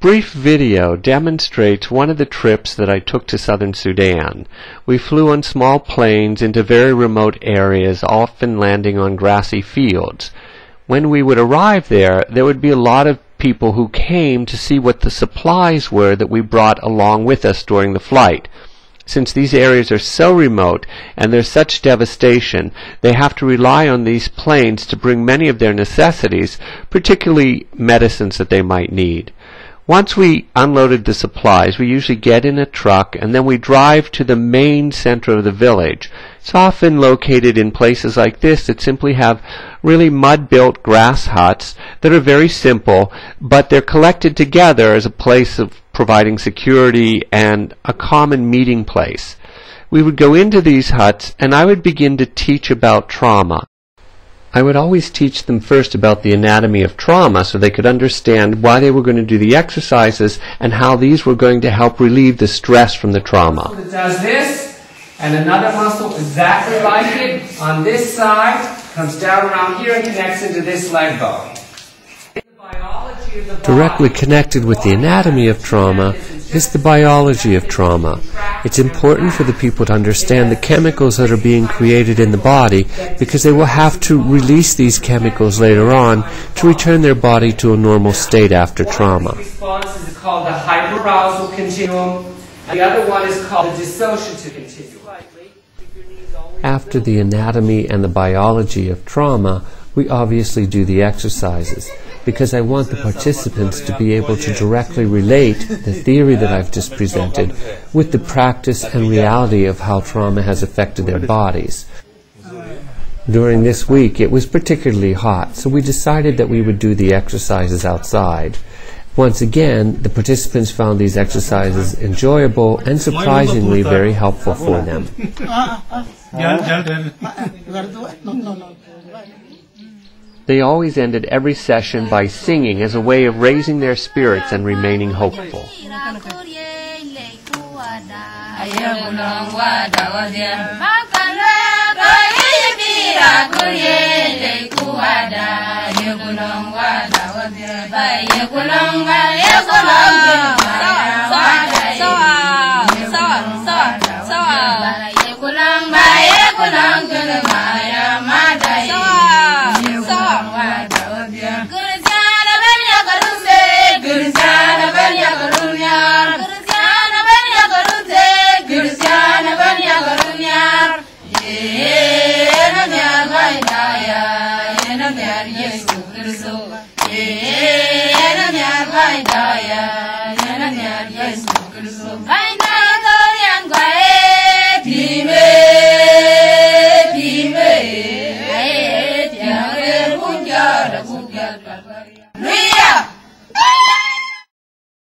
brief video demonstrates one of the trips that I took to southern Sudan. We flew on small planes into very remote areas, often landing on grassy fields. When we would arrive there, there would be a lot of people who came to see what the supplies were that we brought along with us during the flight. Since these areas are so remote and there's such devastation, they have to rely on these planes to bring many of their necessities, particularly medicines that they might need. Once we unloaded the supplies, we usually get in a truck and then we drive to the main center of the village. It's often located in places like this that simply have really mud-built grass huts that are very simple, but they're collected together as a place of providing security and a common meeting place. We would go into these huts and I would begin to teach about trauma. I would always teach them first about the anatomy of trauma so they could understand why they were going to do the exercises and how these were going to help relieve the stress from the trauma. It does this, and another muscle exactly like it on this side comes down around here and connects into this leg bone. Directly connected with the anatomy of trauma is the biology of trauma. It's important for the people to understand the chemicals that are being created in the body because they will have to release these chemicals later on to return their body to a normal state after trauma. One response is called the hyperarousal continuum, and the other one is called the dissociative continuum. After the anatomy and the biology of trauma, we obviously do the exercises, because I want the participants to be able to directly relate the theory that I've just presented with the practice and reality of how trauma has affected their bodies. During this week, it was particularly hot, so we decided that we would do the exercises outside. Once again, the participants found these exercises enjoyable and surprisingly very helpful for them. They always ended every session by singing as a way of raising their spirits and remaining hopeful.